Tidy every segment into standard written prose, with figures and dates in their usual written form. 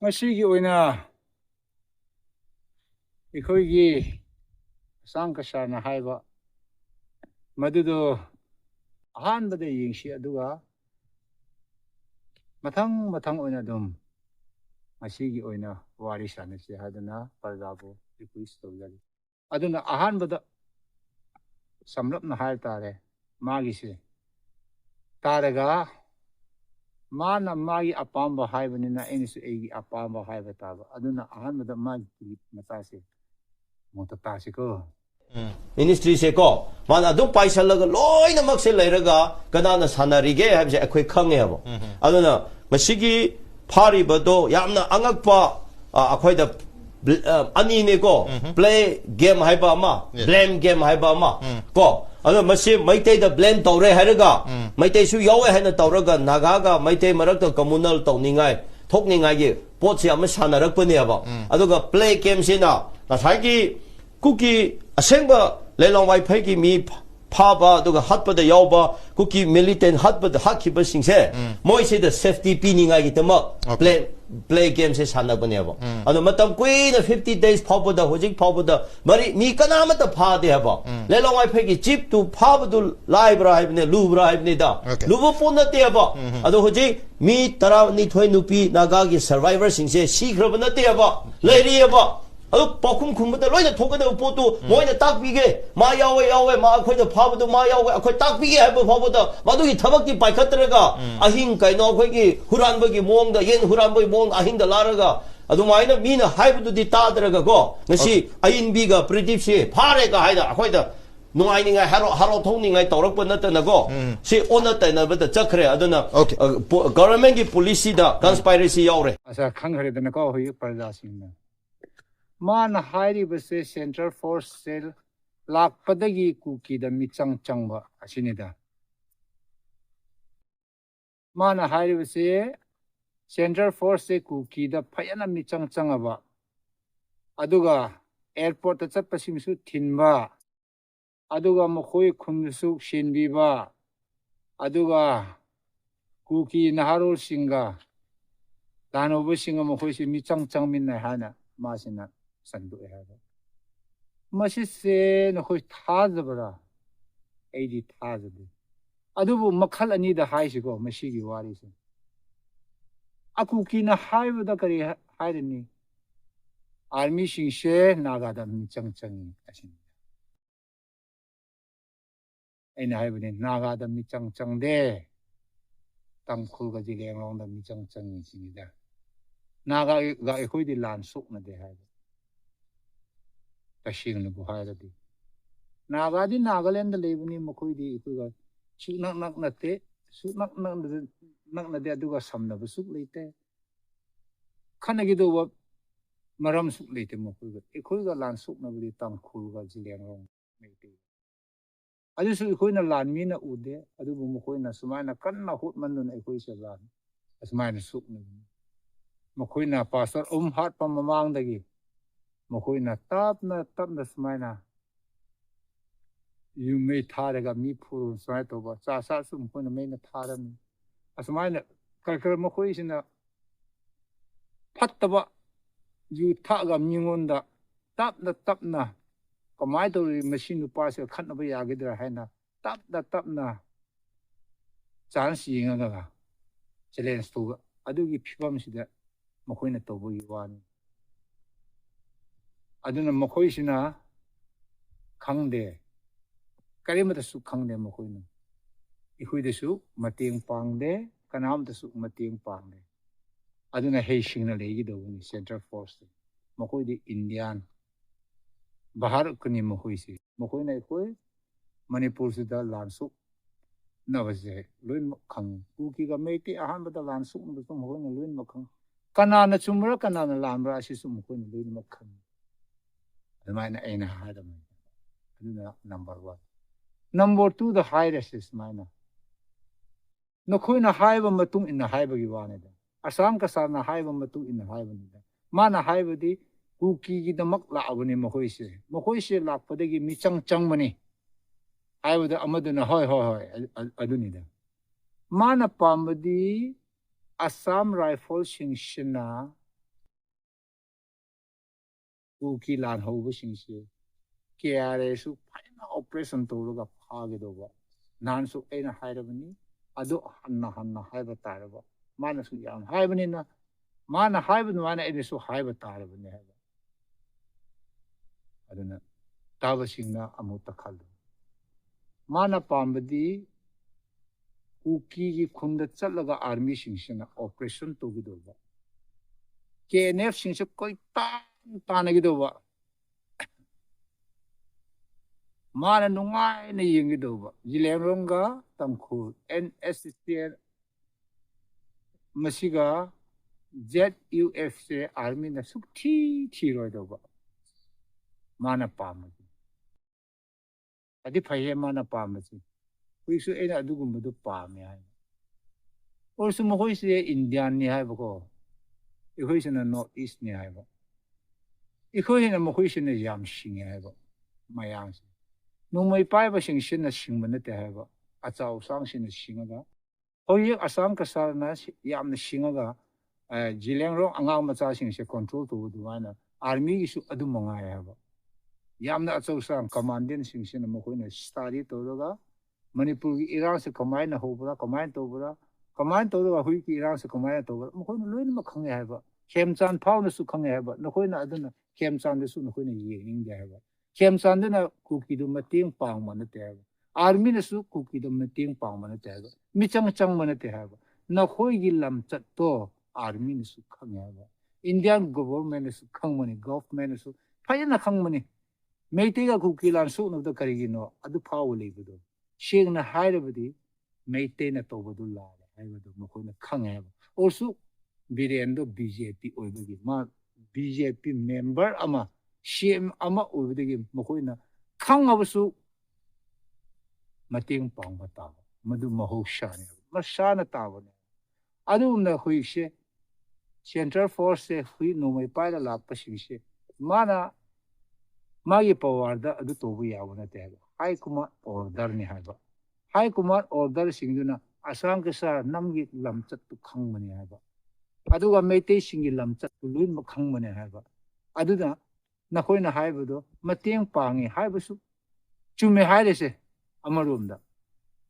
ꯃꯁꯤꯒꯤ ꯑꯣꯏꯅ ꯑꯩꯈꯣꯏꯒꯤ ꯑꯁꯥꯝ ꯀꯁꯥꯔꯅ ꯍꯥꯏꯕ ꯃꯗꯨꯗꯣ ꯑꯍꯥꯟꯕꯗ ꯌꯦꯡꯁꯤ ꯑꯗꯨꯒ ꯃꯊꯪ ꯑꯣꯏꯅ ꯑꯗꯨꯝ ꯃꯁꯤꯒꯤ ꯑꯣꯏꯅ ꯋꯥꯔꯤ ꯁꯥꯟꯅꯁꯤ ꯍꯥꯏꯗꯨꯅ ꯄ꯭ꯔꯖꯥꯕꯨ ꯔꯤꯀ꯭ꯋꯦꯁ ꯇꯧꯖꯔꯤ ꯑꯗꯨꯅ ꯑꯍꯥꯟꯕꯗ ꯁꯝꯂꯞꯅ ꯍꯥꯏꯕ ꯇꯥꯔꯦ ꯃꯥꯒꯤꯁꯦ ꯇꯥꯔꯒ ꯃꯥꯅ ꯃꯥꯒꯤ ꯑꯄꯥꯝꯕ ꯍꯥꯏꯕꯅꯤꯅ ꯑꯩꯅꯁꯨ ꯑꯩꯒꯤ ꯑꯄꯥꯝꯕ ꯍꯥꯏꯕ ꯇꯥꯕ ꯑꯗꯨꯅ ꯑꯍꯥꯟꯕꯗ ꯃꯥꯒꯤ ꯀ꯭ꯂꯤꯞ ꯃꯆꯥꯁꯦ ꯃꯣꯇ ꯇꯥꯁꯤꯀꯣ ꯃꯤꯅꯤꯁꯇ꯭ꯔꯤꯁꯦ ꯀꯣ ꯃꯥꯅ ꯑꯗꯨꯝ ꯄꯥꯏꯁꯜꯂꯒ ꯂꯣꯏꯅꯃꯛꯁꯦ ꯂꯩꯔꯒ ꯀꯅꯥꯅ ꯁꯥꯟꯅꯔꯤꯒꯦ ꯍꯥꯏꯕꯁꯦ ꯑꯩꯈꯣꯏ ꯈꯪꯉꯦꯕ ꯑꯗꯨꯅ ꯃꯁꯤꯒꯤ ꯐꯥꯔꯤꯕꯗꯣ ꯌꯥꯝꯅ ꯑꯉꯛꯄ ꯑꯩꯈꯣꯏꯗ ꯑꯅꯤꯅꯦꯀꯣ ꯄ꯭ꯂꯦ ꯒꯦꯝ ꯍꯥꯏꯕ ꯑꯃ ꯕ꯭ꯂꯦꯝ ꯒꯦꯝ ꯍꯥꯏꯕ ꯑꯃ ꯀꯣ ꯑꯗꯣ ꯃꯁꯤ ꯃꯩꯇꯩꯗ ꯕ꯭ꯂꯦꯝ ꯇꯧꯔꯦ ꯍꯥꯏꯔꯒ ꯃꯩꯇꯩꯁꯨ ꯌꯥꯎꯋꯦ ꯍꯥꯏꯅ ꯇꯧꯔꯒ ꯅꯥꯒꯥꯒ ꯃꯩꯇꯩ ꯃꯔꯛꯇ ꯀꯝꯃꯨꯅꯦꯜ ꯇꯧꯅꯤꯡꯉꯥꯏ ꯊꯣꯛꯅꯤꯡꯉꯥꯏꯒꯤ ꯄꯣꯠꯁꯦ ꯑꯃ ꯁꯥꯟꯅꯔꯛꯄꯅꯦꯕ ꯑꯗꯨꯒ ꯄ꯭ꯂꯦ ꯒꯦꯝꯁꯤꯅ ꯉꯁꯥꯏꯒꯤ kuki asenba lelang wifi ki mi phaba aduga hatpada yawba kuki militant hatpada hakhiba singse moi se the safety pininga gi tama play game se sana baneba adu matam kuina 50 days phawda hojik phawda mari mi kana mata pha de haba lelang wifi ki chip tu phawdu live ibne lubra ibne da lubu ponna te haba adu hojik mi tara ni thoi nupi naga gi survivor singse sigrabna te haba leiri haba अदु पाखुम खुमबदा लोइना थोकदा पोतु Moina ताकबिगे मा यावे मा अखोइदा फाबदु मा यावे अखोइ ताकबिगे हाबो फाबदा मदुगी थबकि पाइखतरगा अहिंग काइनो अखोइगी हुरानबगी मोंगदा येन हुरानबगी मोंग अहिंगदा लारगा अदुमाइना मीना हाइबदुदि तादरगा गो ngasi अइनबिगा प्रिदिपसि फारेगा हाइदा अखोइदा नुआइनिङाइ हारो थौनिङाइ तौरकप नतनगो सि ओना तैनबदा चखरे अदुना गवर्नमेंट की पॉलिसी दा कंस्पायरेसी यावरे असा खंगरेदनको होय प्रजासिंगना माना हाइरिबसे सेंट्रल फोर्स सेल लाकपदगी कुकीदा मिचंग चंगबा असिनिदा माना हाइरिबसे सेंट्रल फोर्स से कुकीदा फयना मिचंग चंगबा अदुगा एयरपोर्ट ता चटपसिमसु थिनबा अदुगा मखोय खुनसु शेनबीबा अदुगा कुकी नहारोल सिंगा दानोबो सिंगा मखोयसि मिचंग चंगमिन हाना मासिना संदु है मसी से नखोय थाजबरा एदी थाजबे अदुबु मखल अनि द हाइसिको मसीगी वारिसे अकुकी न हाइबदा करी हाइरनी आर्मी सिंसे नागादा मिचंग चंगी असिन एना हाइबने नागादा मिचंग चंगदे तंखुलगा जिलेंगलोंदा मिचंग चंगी सिनिदा नागा गा एखोइदि लान सुकना दे हाइबा तशिंगन बुहायदि नागादि नागालैंड लेबनी मखोइदि इकुगा सुनक नक नते सुनक नक नदे अदुगा समनब सुक लेते खनगी दो मरम सुक लेते मखोइगा इखोइगा लान सुकनबदि तंखुलगा जिलेंगरों मेते अदुसु इखोइना लान मीना उदे अदुबु मखोइना सुमाइना कन्ना हुटमनन इखोइसे लान असमाइना सुकनबनि मखोइना पास्टर हाट पम ममांगदगी मखोइना तपना सुमाइना युमे थारगा मी फुरु सुमाइ तोबा चा सु मखोइना मेना थारमी असमाइना करकर मखोइसिना फत्तबा यु थागा मिंगोंदा तपना कमाय तोरि मशीन नुपासे खनबा यागिदरा हैना तपना चांस यिंगागा चैलेंज तोगा अदुगी फिबमसिदा मखोइना तोबगी वानी अदुना मखोइसिना खंगदे करिमतसु खंगदे मखोइना इखुइदसु मतेंग पांगदे कनामतसु मतेंग पांगदे अदुना हेसिंगना लेगिदोनी सेंट्रल फोर्स मखोइदि इंडियन बाहर कनि मखोइसि मखोइना इखोइ मणिपुर सिदा लानसुक नबसे लोइन खंग कुकीगा मेति अहानबदा लानसुक नबसु मखोइना लोइन मखंग कनाना चुमरा कनाना लामरा असिसु मखोइना लोइन मखंग अदुमाइना एना हादम अदुना नंबर 1 नंबर 2 द हाइरेस्ट माइना नखोइना हाइबा मतुंग इन हाइबगी वानेदा असम कसारना हाइबा मतुंग इन हाइबनिदा माना हाइबदी कुकी गी दमक लाबनी मखोइसे लापदगी मिचंग चंगबनी हाइबदा अमदुना होय अदुनिदा माना पामबदी असम राइफल सिंगसिना cookie land hove singsi care su final operation to ga phage do ba nan su ena hairabani ado hanna haiba taraba mana su yam haibani na mana haibani mana ene su haiba tarabani haiba aduna taba singna amuta khalu mana pambadi cookie gi khunda chalaga army singsina operation to gi do ba KNF singse koi ta gi do ba mana nungai na yingi do ba jilenronga tamkhu NSCN masiga ZUFC army na sukthi roi do ba mana pamagi adi phaye mana pamagi kuisu ena adugum du pame hai or su mo hoi se Indian ni hai ba ko ihoi se na North East ni hai ba ihoi na mo hoi se na yam sing hai ba mayang se nungmai pai ba sing sin na sing ba na te hai ba achau sang sin na sing ga hoi asam ka sar na yam na sing ga jileng ro angang ma cha sing se control to du na army gi su adu mangai hai ba yamna achau sang commandant sing sin na mo hoi na study to ga Manipur ki Iran se kamai na hobra kamai to ga hui ki Iran se kamai to ga mo khoi na loin ma khang hai ba Khemchan phau na su khang hai ba no khoi na aduna Khemchan de su no khoi na ye ning de hai ba Khemchan de na kuki du mating pang ma na te ba army na su kuki du mating pang ma na te ba mi chang ma na te hai ba na khoi gi lam chat to army na su khang hai ba Indian government na su khang ma ni government na su phai na khang ma ni meite ga kuki lan su no da kari gi no adu phau le bu do shing na hairabadi meite na tobadu la haibadu mokoi na khang hai ba also birendo BJP oibagi ma BJP member ama CM ama oibagi mokoi na khang abasu mating pang bata madu maho shane ma shana tawne adu na hui she Central Force se hui no mai pa la lak pasing se mana magi power da adu tobu yawana te High Command order ni hai ba High Command order singduna asam ke sa namgi lamchat tu khang mani hai ba aduga meitei singi lamchat tu luin ma khang mani hai ba aduda na khoi na hai ba do mateng pangi hai ba su chume hai le se amarum da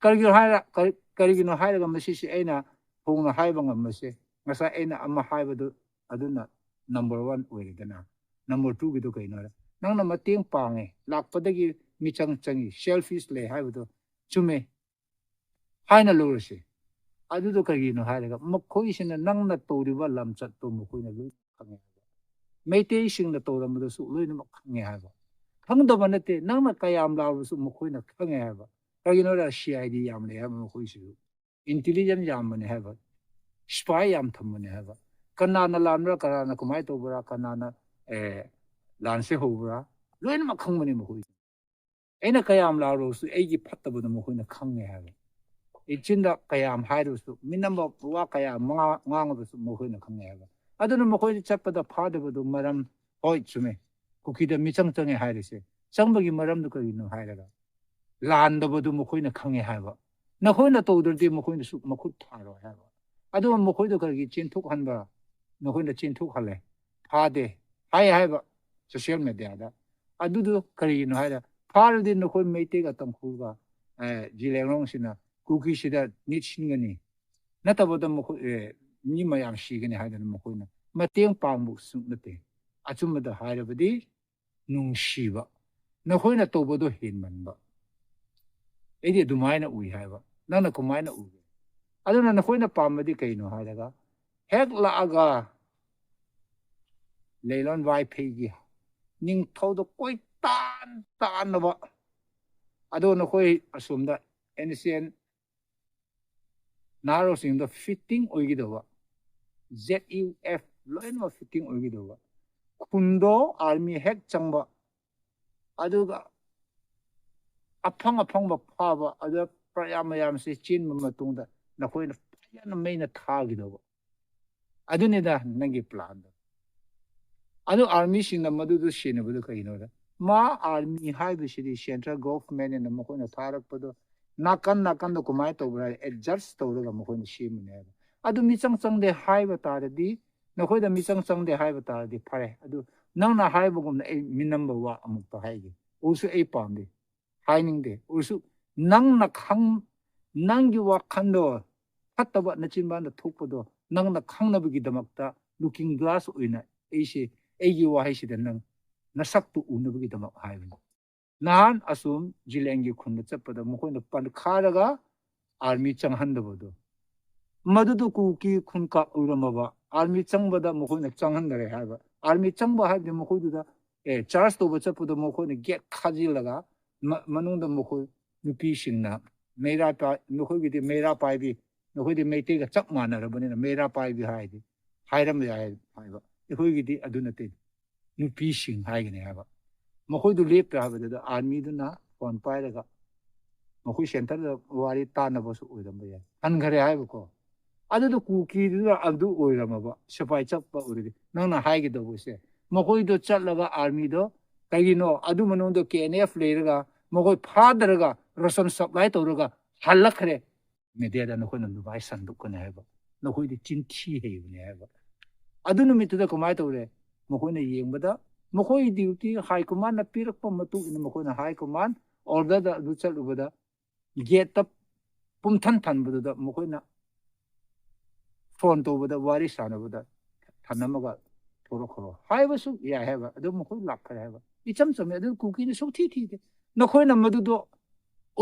kargi no hai ga masi se aina phong na hai ba ngam se ngasa aina ama hai ba do aduna number 1 oire dana number 2 gi do kai na nang na mateng pangi lakpadagi mi changi selfish le hai bu chume hai na lo se adu do kagi no hai ga makhoi sin na nang na to ri ba lam chat to makhoi na lu khang ha meite sing na to ram do su lu na khang ha ba khang do ba na te nang na kayam la bu su makhoi na khang ha ba kagi no da CID yam le ha makhoi su intelligence yam ne ha ba spy yam tham ne ha ba kana na lam ra kara na kumai to bra kana na lan se ho bra lu na ma khang ma ne makhoi Ena kayam la ro su egi phatta bu mo khoina khang ha ba ichinda kayam hai ro su minamba wa kayam ngang bu su mo khoina khang ha ba aduna mo khoi chappa da pha de bu maram hoi chume kuki da mi chang chang hai re se changba gi maram du kari no hai ra lan da bu mo khoina khang ha ba na khoina to dur di mo khoina su mo khut tha ro ha ba adu mo khoi do kari chin thuk han ba no khoina chin thuk hale pha de hai ba social media da adu do kari no hai ra Pardi no khoi meite ga tam khu ga jilengrong sina kuki sida nitchingani natabodam mo ni mayam shigani haidan mo khoina mateng pangbu sunate achumma da hairabadi nungshiba na khoina tobodo hinmanba edi dumaina ui haiba nana kumaina ui aduna na khoina pamadi kaino hairaga hek la aga leilon vai phegi ning thodo koi tan ba ado no khoi asumda NCN naro sing the fitting oigi do ba ZUF loin ma fitting oigi do ba kundo army hek changba aduga aphang ba pha ba ada prayam se chin ma tungda na khoi na maina thagi do ba aduni da nangi plan da adu army sing na madu du shine bu kai no da ma army hai bi shiri central government na mo khoi na tharak pado nakan do kumai to bra adjust to ga mo khoi na shim ne adu mi chang de hai ba ta di nó khôi đã mi sang để hai bata đi phải adu nang na hai bogum na ai minam bawa amuk ta hai gi usu ai pam đi hai ning de usu nang na khang nang gi wa khando hatta ba na chin ban da thuk podo nang na khang na bi damak ta looking glass uina ai she ai gi wa hai she da nang na sak tu u na bi damak hai bi nan asum jileng gi khun na chap podo mo khoi na pan kha ga army chang han da bodo madu du ku ki khun ka urama ba army chang ba da mo khoi na chang han da re hai ba army chang ba hai de mo khoi du da charge to ba chap podo mo khoi na get khaji laga manung da mo khoi nupi sing na mera pa no khoi gi de mera pai bi no khoi de meite ga chak ma na ra bani na mera pai bi hai di hai ram ya hai ba khoi gi di adu na te nupi sing hai gi ne ha ba mo khoi du lep pa ba da army du na kon pai la ga mo khoi center da wari ta na ba su oi ram ba ya an gare hai ba ko adu du ku ki du adu oi ram ba sapai chak ba uri di nang na hai gi do bu se mo khoi du chat la ga army do kai gi no adu manung do KNF le ga mo khoi pha da ga ration supply to ga halak khare media da no khoi na dubai san du ko ne hai ba no khoi di chin thi he ne hai ba adu nu mi tu da ko mai to re mo khoi na yeng ba da mo khoi duty high command na pirak pa matu in mo khoi na high command order da du chal ba da get up pum than than ba da mo khoi na phone to ba da wari sa na ba da than ma ga thoro khoro hai ba su ya hai ba adu mo khoi lak khare hai ba I cham cham adu ku ki ni so thi thi de no khoi na madu do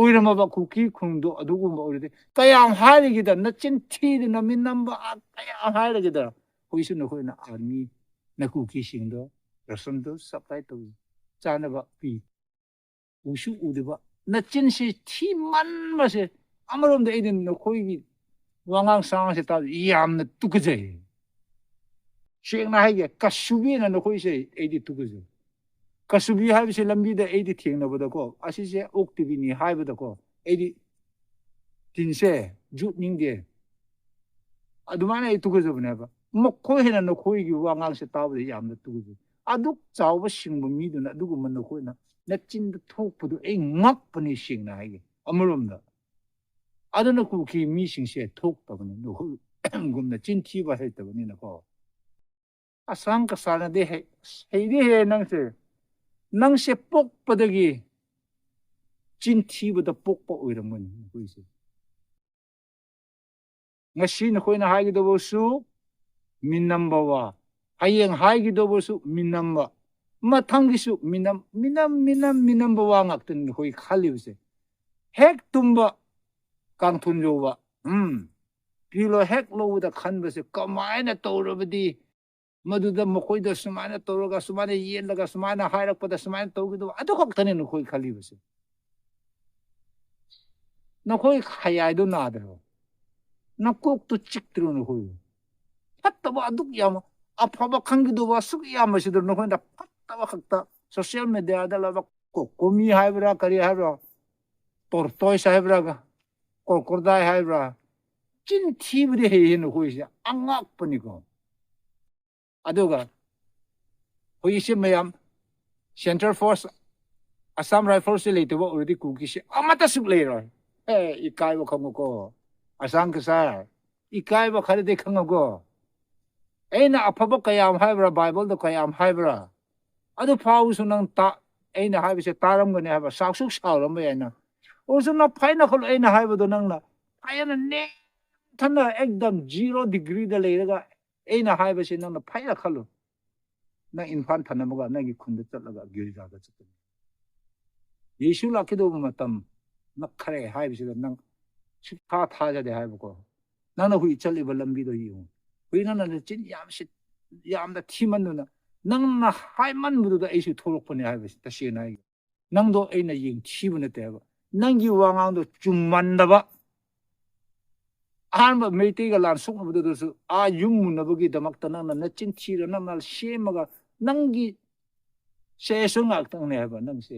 oirama ba ku ki khung do adu gu mo ore kayam hai gi da na chin thi de na min nam ba kayam hai gi da hoi su no khoi na army na ku ki sing do ration do supply to cha na ba pi u su u de ba na chin si thi man ma se amarom de idin no khoi gi wangang sang se ta yam na tu ge je sheng na hai ge ka su bi na no khoi se edi tu ge je Kasubi hai se lambi da edi thing na boda ko asi se ok tv ni hai boda ko edi tin se jut ning de adumana I tu ko jobna ba mo ko hena no khoi gi wa ngang se taw de yam da tu ko aduk chaw ba sing ba mi du na du ko man no khoi na chin da thok pu du e ngap pani sing na hai gi amurum da aduna ku ki mi sing se thok ta ba ni no khoi gum na chin thi ba hai ta ba ni na ko asang ka sa na de hai he nang se nang se pok padagi chin thi ba da pok pa oiram man koi se ngasi na khoi na hai gi do bo su minam ba wa hayeng hai gi do bo su minam ba ma thang gi su minam ba wa ngak ten khoi khali se hek tum ba kang thun jo ba pilo hek lo da khan ba se kamai na to ro ba di madu da mo khoi da sumana to ro ga sumana yen la ga sumana hai rak pa da sumana to gi do adu khok tane no khoi khali ba se no khoi khayai do na da na kok to chik tru no khoi patta ba aduk yam apha ba khang gi do ba su yam ma se do no khoi da patta ba khakta social media da la ba ko komi hai bra kari hai bra tor toy sai bra ga kor dai hai bra chin thi bi he no khoi se angak pa ni ko aduga hoi se mayam Center Force Assam Rifles le to already ku ki se amata suk le ro ikai ba khang ko asang ka sa ikai ba khare de khang ko aina apaba kayam hai bra Bible do kayam hai bra adu phau su nang ta aina hai se taram gane ha ba sak suk saw ram ba na o su na phai na khol aina hai ba do nang na phai na ne thana ekdam 0 degree da le ga aina hai ba se nang na phai la khalo na infan thana ma ga na gi khund chat la ga gyuri ga ga chat yesu la ke do matam na khare hai ba se nang sikha tha ja de hai ba ko nang na hui chali ba lambi do yi hui na na chin yam da thi man na nang na hai man bu da aisu tholok pa ne hai ba se ta se na nang do aina ying thi bu na te ba nang gi wa ngang do chum man da ba an ba meiti ga lan sok bu do su a yum mun na bu gi damak ta nang na chin thi ra nang na she ma ga nang gi se su ngak tang ne ba nang se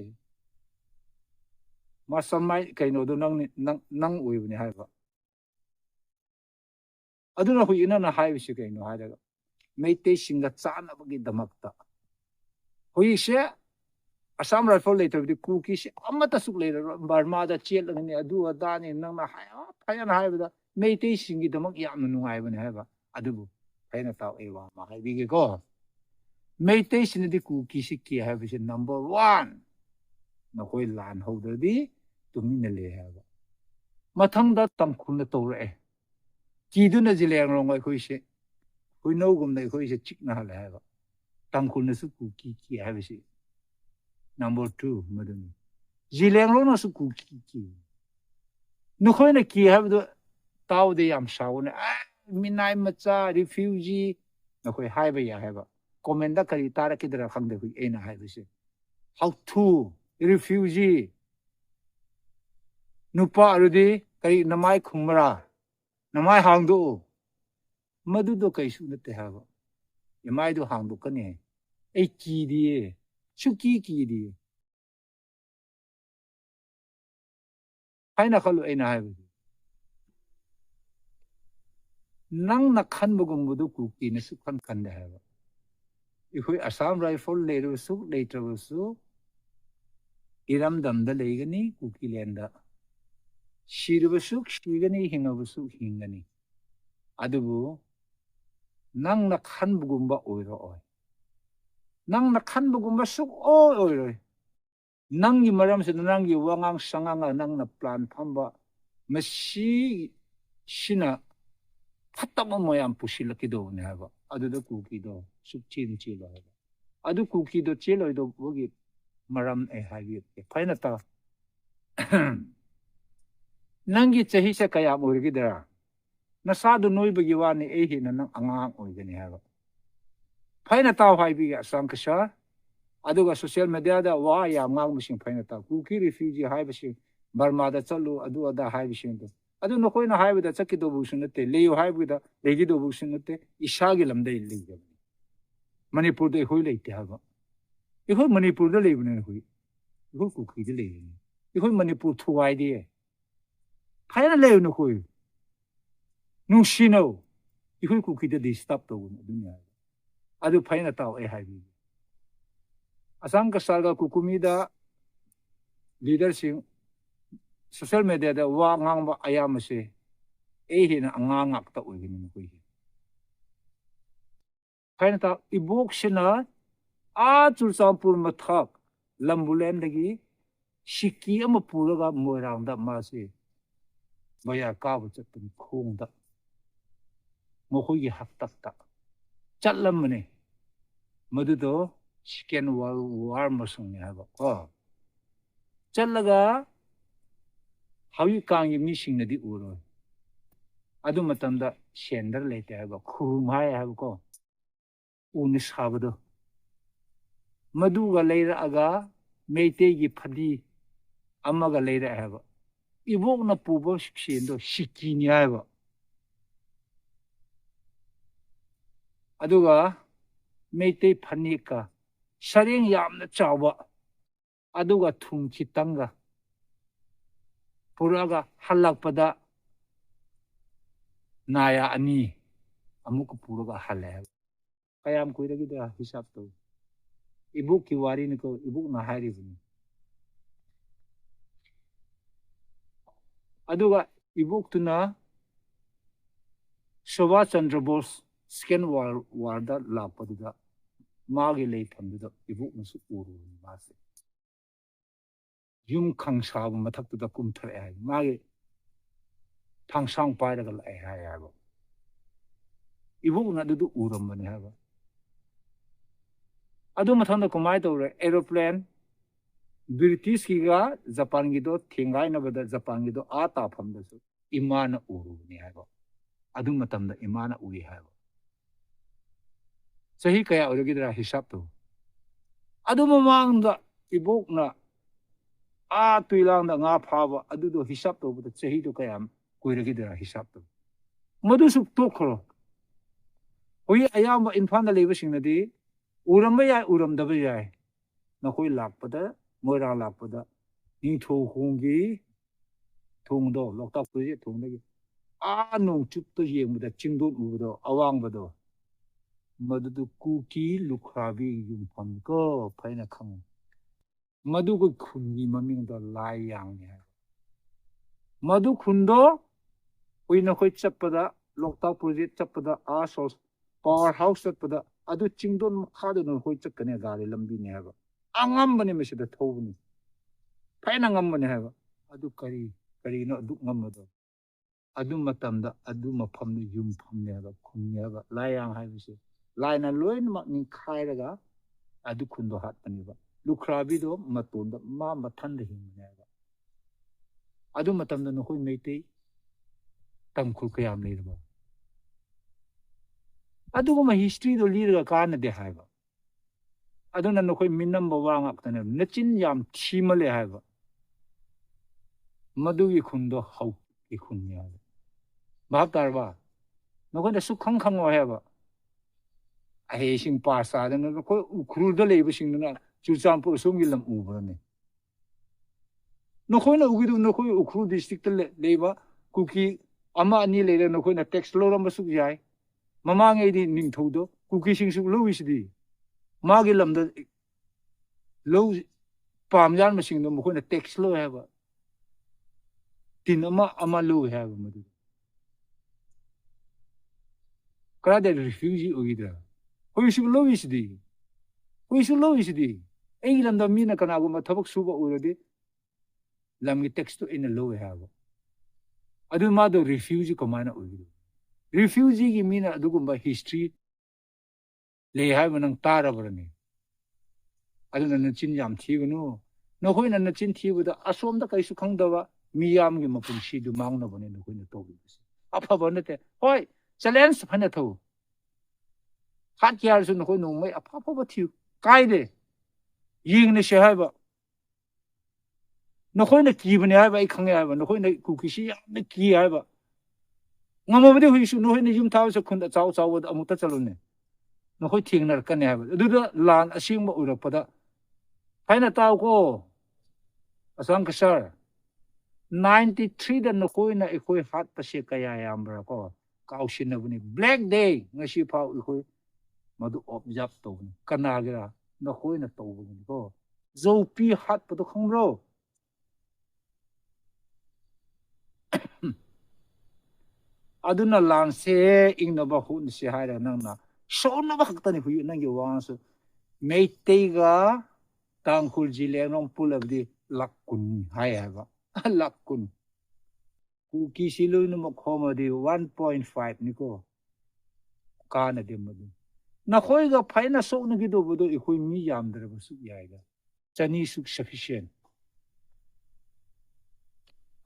ma samai kai no do nang oi bu ne hai ba aduna hu ina na hai bi kai no hai da meiti singa cha na bu gi damak ta hui se Assam Rifle later the cookies amata suk later Burma da chel ni adu ada ni nang na hai na hai ba meite singi damak yam nu ngai ba ne hai ba adu phải là tao ấy mà hay vì cái có mấy tay xin đi cụ kỳ sĩ kia hay vì number one nó khôi lan hậu đó đi tụi mình là lệ hay mà thằng đó tầm khuôn là tàu rồi chỉ đó là gì liền rồi ngoài khôi sẽ khôi nấu gồm này khôi sẽ chích nào là hay tầm khuôn là sự cụ kỳ kia hay vì number two mà đó gì liền rồi nó sự cụ kỳ nó khôi là kia hay đó tao đi làm sao nè minai macha refugee nó khôi hai bây giờ hay comment đã cái ta đã cái đó không được cái nào hay vậy how to refugee nupa rồi đi cái namai khumra namai hàng do madu do cái số nè hay vậy namai do hàng do cái này ấy kỳ đi suki kỳ đi hay là kalau ấy nào hay vậy nang na khan bugum budu kuki na su khan da ha ikhui Assam rifle le ru su le tru su iram dam da le gani kuki lenda shirbu su shigani hingabu su hingani adubu nang na khan bugum ba oiro oi nang na khan bugum ba su oi nang gi maram se nang gi wangang sanganga nang na plan phamba masi shina fatama moyam pusilaki do ne haba adu do kuki do sukchin chilo haba adu kuki do chilo do bogi maram e hawi e phaina ta nangi chahi se kaya morgi dara na sadu noi bagi wani e hi na nang angang oigani haba phaina ta hai bi asam kasha adu ga social media da wa ya ngang musing phaina ta kuki refugee hai bisi Burma da chalu adu ada hai bisi do adu no koi na hai bida chaki do busun te leyo hai bida legi do busun te isha gi lamda illi ga manipur de hoi leite ha ba ihoi manipur de lebne hoi ihoi ku khi de le ihoi manipur thuai de phai na le no hoi nu shino ihoi ku khi de stop to no dunya adu phai na taw e hai bi asam ka sal ga kukumida leadership social media da wa ngang ba ayam se e hi na ngang ngak ta oi ni ko hi phaina ta ibok sina a chursampur mathak lambulen dagi shiki ama puraga moirang da ma se baya ka bu chatun khong da mo khoi gi hak tak ta chatlam ne madu do chicken war masung ne ha ba ko challaga hawi kang yi mi sing na di uro adu matam da sender lete ha ba khum hai ha ko unis ha ba do madu ga leira aga meite gi phadi amma ga leira ha ba ibok na pu bo shin do shiki ni ha ba adu ga meite phani ka sareng yam na chawa adu ga thung chi tanga puraga halak pada naya ani amuk puraga hale kayam koi ragi da hisab to ibuk ki wari ni ko ibuk na hari buni aduga ibuk tuna Subhash Chandra Bose second war da la paduga magi lei thamdu da ibuk na su uru ma se yung khang sa mathak tu da kum thar ai magi thang sang pai da la ai hai ba ibuk na du uram mane ha ba adu mathang da kumai to aeroplane British ki ga Japan gi do thingai na bada Japan gi do ata pham da su imana uru ni ha ba adu matam da imana uri ha ba sahi kaya origi da hisab to adu mamang da ibuk na a tuilang da nga phaba adu do hisab to bu chahi to kayam koiragi da hisab to madu suk to khro oi ayam infan da leba sing na di uram ba yai uram da ba yai na koi lak pada moira lak pada ni tho hong gi thong do lok ta pu ji thong da gi a nong chup to yeng bu da ching do u do awang ba do madu du kuki lukhabi yum pham ko phaina khang madu ko khunni maming da lai yang ne madu khundo oina khoi chapada lokta project chapada a power house pada adu chingdon khadu no hoi chakane gari lambi ne haba angam bani mesida thobni phaina ngam bani haba adu kari no adu ngam do adu matamda adu mafam no yum pham ne haba khum ne haba layang hai bise laina loin mak ning khai daga adu khundo hat pani ba lukhrabi do matunda ma mathan de him ne haba adu matamda no hoi meitei tam khul kayam le ba aduguma history do lira kana de haiba aduna no khoi minam bawang aktane nachin yam thimale haiba madu gi khundo hau gi khunya bab tarba no khoi su khang khang wa haiba a he sing pa sa de no khoi ukhru de le sing na chu cham pu sum gi lam u ba ne no khoi na ugi do no khoi ukhru district le ba kuki ama ani le no khoi na text lo ram su jai mamang ay di ning thodo kuki sing su lo is di magi lam da lo pam jan ma sing no mo na text lo ha ba tin ama lo ha ba mo kra de refugee o gida hoi su lo is di ay lam da mi na kana go ma thabak su ba u ro di lam gi text to in lo ha ba adu ma do refugee ko ma na o gida refugee ki mina adugumba history le hai manang tara barani aduna na chin yam thibunu no khoi na chin thibuda asom da kaisu khangdawa miyam gi mapun si du mangna bane no khoi na to bi apa banate hoi challenge phane tho hat yar su no khoi no mai apa ba thiu kai de ying ne she hai ba no khoi na ki bane hai ba I khang hai ba no khoi na ku ki si yam ne ki hai ba ngamabadi hui su no hoi ni yum thaw se khun da chaw da amuta chalune no hoi thing nar kan ne ha du da lan asing ma ura pada phaina taw ko asang ka sir 93 da no hoi na ikoi hat ta se kaya yam bra ko kaw sin na buni black day ngasi phaw ikoi madu observe to buni kana gira no hoi na to buni ko zo pi hat pa to khang bro aduna lan se ing no ba hun se ha ra nang na so na ba khak ta ni hu nang ge wa so mei te ga tang khul ji le nong pulab di lakun hai ha ba lakun ku ki si lu no mo khoma di 1.5 ni ko ka na de ma du na khoi ga phai na so na gi do bu do I khoi mi yam dra ba su yai ga chani su sufficient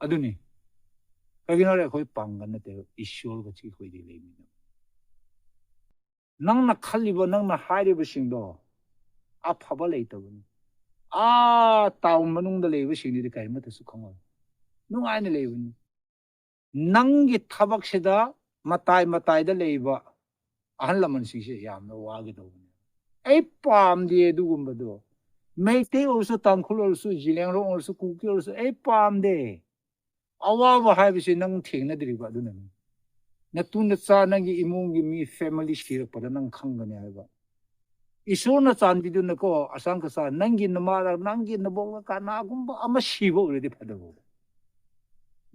aduni kagina re khoi pangan na te issue ga chi khoi di le mi nang na khali ba nang na hai re ba sing do a phaba le to ni a taw manung da le ba sing ni kai ma ta su khang nung ai ne le ni nang gi thabak se da matai da le ba ahal laman si se yam no wa gi do ni ai pam di du gum ba do mei te also tang khul also jileng ro also ku ki also ai pam de awa wa hai bisi nang thing na diri ba du na na tu na cha nang gi imung gi mi family shir pa nang khang ga ne hai ba iso na chan bi du na ko asang ka sa nang gi na ma nang gi na bo ka na gum ba ama shi bo re di pha da bo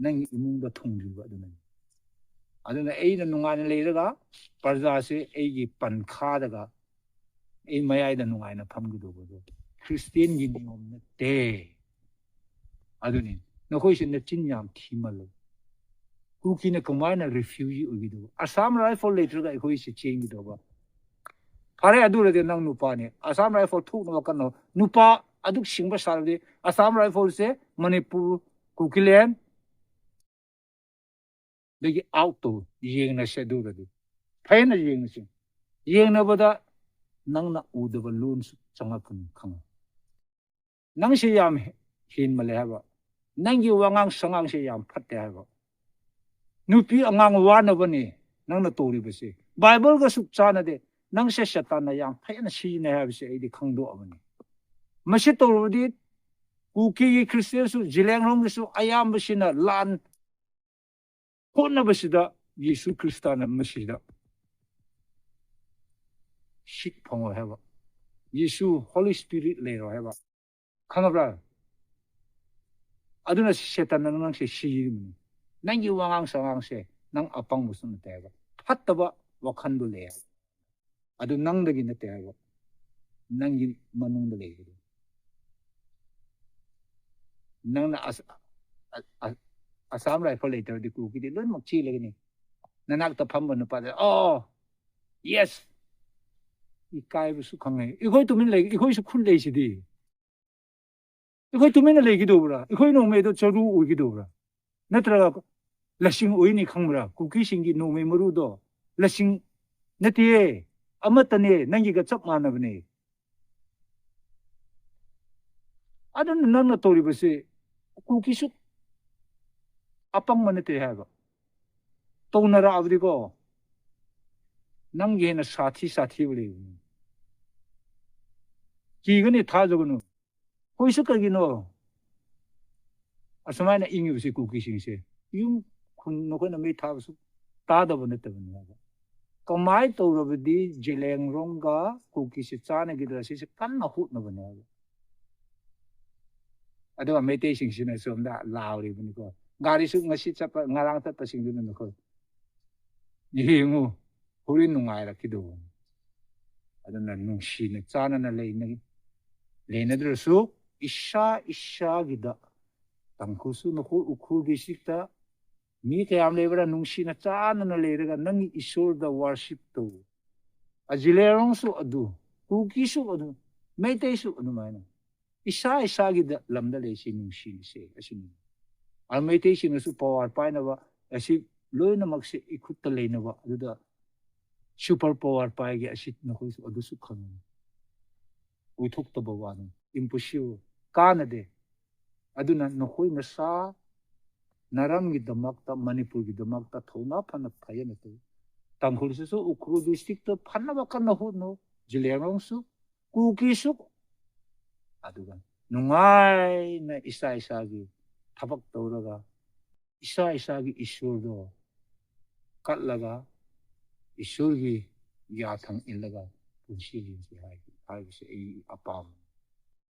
nang imung da thong ri ba du na adu na ei na nunga na le ga parja se ei gi pan kha da ga ei mayai da nunga na pham gi do bo christian gi ni om na te adu ni no khoi sin na chin yam thimal ku ki na kamai na refugee ugi do assam rifle later ga khoi se change gi do ba phare adu re de nang nu pa ne assam rifle thu no kan no nu pa adu sing ba sal de assam rifle se manipur kukilen de gi out to yeng na se du de phai na yeng na sing yeng na ba da nang na u de ba lun su changa kun khang nang se yam hin ma le ha ba nang gi wangang sangang se yam phat te ha ba nu pi angang wa na ba ni nang na to ri ba se bible ga suk cha na de nang se satan na yam phai na si na ha ba se ai di khang do ba ni ma se to ro di ku ki christian su jileng rong su ayam ba sin na lan ko na ba si da yesu kristan na ma si da shik phang ha ba yesu holy spirit le ro ha ba khang ba aduna setan nang se si nang gi wangang sangang se nang apang musun te ba phat ta ba wakhan du le adu nang dagi na te ba nang gi manung da le nang na asam rifle later di ku ki di lon mak chi le ni nanak ta pham ban pa oh yes i kai bu su khang nei i khoi tu min le i khoi su khun le si di i khoi tu min le gi do bra i khoi no me do charu u gi do bra natra lasing ui ni khang bra ku ki sing gi no me maru do lasing na ti amata ne nang gi ga chap ma na bne adan nan na tori ba se ku ki su apang man te ha ba to na ra avri ko nang ge na sathi bole ki ga ni tha jo no koi su ka gi no asmai na ing yu se ku ki sing se yung khun no ko na me tha su ta da ban te ban ba kamai to ro di jeleng rong ga ku ki se cha na gi da se kan na hu na ban ba ado me te sing sin na som da lao ri ban ko gari su ngasi chap ngarang ta sing du na ko ni ngu hurin nungai ra ki do adana nung shi na chana na le na dru su isha gida tang khu su no khu ukhu di sikta mi ke am le bra nung shi na chana na le ga nang isor da worship to ajile rong su adu ku ki su adu me te su anu mai na isha gida lam da le shi nung shi se asin al me te shi no su power pa na ba asi loi na mak se ikut ta le na ba adu da super power pa ge asit na khu su adu su khang ui thuk ta ba wa no impossible ka na de aduna no khoi na sa naram gi damak ta manipur gi damak ta thona phana phaya na tu tangkhul su ukru district to phana ba kan hu no jilerong su ku ki su aduga nungai na isa gi thabak tawraga isa gi ishur do katlaga ishur gi ya thang ilaga punsi gi si hai se ai apam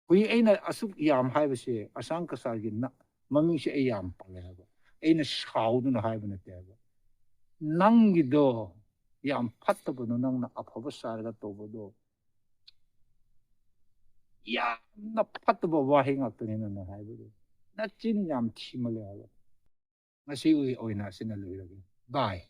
hui aina asuk yam hai se asang kasar gi na mami se ai yam pale ha aina shau du na hai bana te ba nang gi do yam phat ta bu no nang na aphoba sar ga to bo do ya na phat ba wa he ngak te na hai bu na chin yam thi ma le ha ngasi ui oina sin na lui ra bye